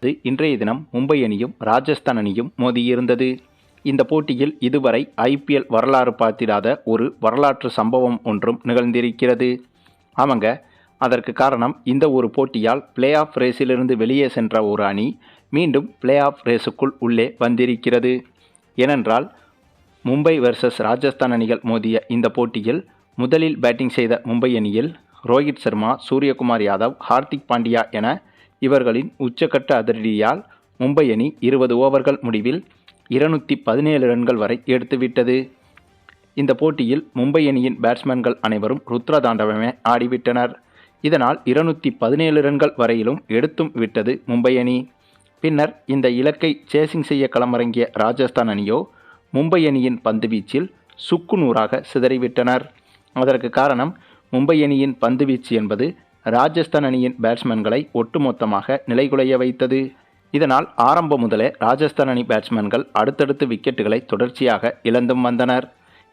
இன்றைய தினம் மும்பை அணியும் ராஜஸ்தான் அணியும் மோதியிருந்தது. இந்த போட்டியில் இதுவரை IPL வரலாறு பார்த்திராத ஒரு வரலாற்று சம்பவம் ஒன்றும் நிகழ்ந்திருக்கிறது. ஆமாங்க, அதற்கு காரணம் இந்த ஒரு போட்டியால் பிளே ஆஃப் ரேஸிலிருந்து வெளியே சென்ற ஒரு அணி மீண்டும் பிளே ஆஃப் ரேஸுக்குள் உள்ளே வந்திருக்கிறது. ஏனென்றால் மும்பை வெர்சஸ் ராஜஸ்தான் அணிகள் மோதிய இந்த போட்டியில் முதலில் பேட்டிங் செய்த மும்பை அணியில் ரோஹித் சர்மா, சூரியகுமார் யாதவ், ஹார்திக் பாண்டியா என இவர்களின் உச்சக்கட்ட அதிரடியால் மும்பை அணி 20 ஓவர்கள் முடிவில் 217 ரன்கள் வரை எடுத்துவிட்டது. இந்த போட்டியில் மும்பை அணியின் பேட்ஸ்மேன்கள் அனைவரும் ருத்ரதாண்டவமே ஆடிவிட்டனர். இதனால் 217 ரன்கள் வரையிலும் எடுத்தும் விட்டது மும்பை அணி. பின்னர் இந்த இலக்கை சேசிங் செய்ய களமிறங்கிய ராஜஸ்தான் அணியோ மும்பை அணியின் பந்துவீச்சில் சுக்குநூறாக சிதறிவிட்டனர். அதற்கு காரணம் மும்பை அணியின் பந்துவீச்சு என்பது ராஜஸ்தான் அணியின் பேட்ஸ்மேன்களை ஒட்டுமொத்தமாக நிலைகுலைய வைத்தது. இதனால் ஆரம்பம் முதலே ராஜஸ்தான் அணி பேட்ஸ்மேன்கள் அடுத்தடுத்து விக்கெட்டுகளை தொடர்ச்சியாக இழந்தும் வந்தனர்.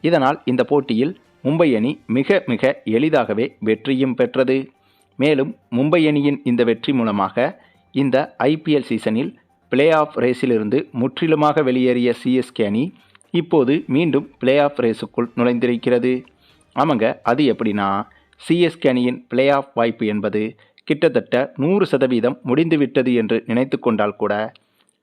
இதனால் இந்த போட்டியில் மும்பை அணி மிக மிக எளிதாகவே வெற்றியும் பெற்றது. மேலும் மும்பை அணியின் இந்த வெற்றி மூலமாக இந்த IPL சீசனில் பிளே ஆஃப் ரேஸிலிருந்து முற்றிலுமாக வெளியேறிய CSK அணி இப்போது மீண்டும் பிளே ஆஃப் ரேஸுக்குள் நுழைந்திருக்கிறது. ஆமாங்க, அது எப்படின்னா CSK அணியின் பிளே ஆஃப் வாய்ப்பு என்பது கிட்டத்தட்ட 100% முடிந்துவிட்டது என்று நினைத்து கொண்டால் கூட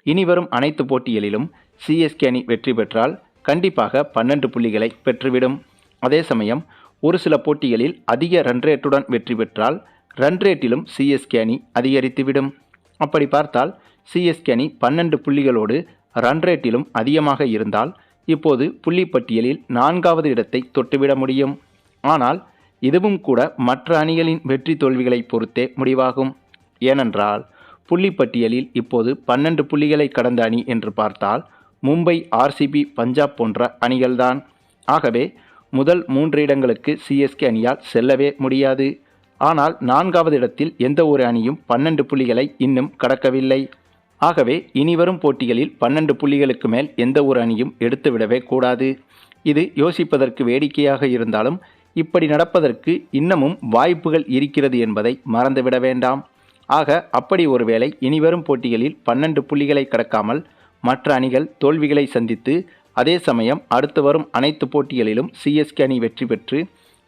இனிவரும் அனைத்து போட்டிகளிலும் CSK அணி வெற்றி பெற்றால் கண்டிப்பாக 12 புள்ளிகளை பெற்றுவிடும். அதே சமயம் ஒரு சில போட்டிகளில் அதிக ரன்ரேட்டுடன் வெற்றி பெற்றால் ரன்ரேட்டிலும் CSK அணி அதிகரித்துவிடும். அப்படி பார்த்தால் CSK அணி 12 புள்ளிகளோடு ரன்ரேட்டிலும் அதிகமாக இருந்தால் இப்போது புள்ளிப்பட்டியலில் 4வது இடத்தை தொட்டுவிட முடியும். ஆனால் இதுவும் கூட மற்ற அணிகளின் வெற்றி தோல்விகளை பொறுத்தே முடிவாகும். ஏனென்றால் புள்ளிப்பட்டியலில் இப்போது 12 புள்ளிகளை கடந்த அணி என்று பார்த்தால் மும்பை, RCB, பஞ்சாப் போன்ற அணிகள்தான். ஆகவே முதல் 3 இடங்களுக்கு CSK அணியால் செல்லவே முடியாது. ஆனால் 4வது இடத்தில் எந்த ஒரு அணியும் 12 புள்ளிகளை இன்னும் கடக்கவில்லை. ஆகவே இனிவரும் போட்டிகளில் 12 புள்ளிகளுக்கு மேல் எந்த ஒரு அணியும் எடுத்துவிடவே கூடாது. இது யோசிப்பதற்கு வேடிக்கையாக இருந்தாலும் இப்படி நடப்பதற்கு இன்னமும் வாய்ப்புகள் இருக்கிறது என்பதை மறந்துவிட வேண்டாம். ஆக அப்படி ஒருவேளை இனிவரும் போட்டிகளில் 12 புள்ளிகளை கடக்காமல் மற்ற அணிகள் தோல்விகளை சந்தித்து அதே சமயம் அடுத்து வரும் அனைத்து போட்டிகளிலும் CSK அணி வெற்றி பெற்று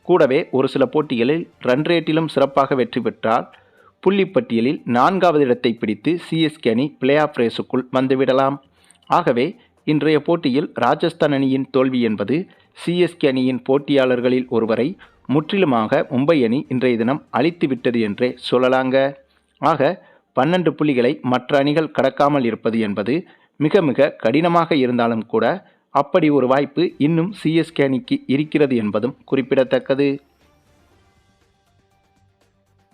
கூடவே ஒரு சில போட்டிகளில் ரன்ரேட்டிலும் சிறப்பாக வெற்றி பெற்றால் புள்ளிப்பட்டியலில் 4வது இடத்தை பிடித்து CSK அணி பிளே ஆஃப் ரேஸுக்குள் வந்துவிடலாம். ஆகவே இன்றைய போட்டியில் ராஜஸ்தான் அணியின் தோல்வி என்பது CSK அணியின் போட்டியாளர்களில் ஒருவரை முற்றிலுமாக மும்பை அணி இன்றைய தினம் அழித்துவிட்டது என்றே சொல்லலாங்க. ஆக 12 புள்ளிகளை மற்ற அணிகள் கடக்காமல் இருப்பது என்பது மிக மிக கடினமாக இருந்தாலும் கூட அப்படி ஒரு வாய்ப்பு இன்னும் CSK அணிக்கு இருக்கிறது என்பதும் குறிப்பிடத்தக்கது.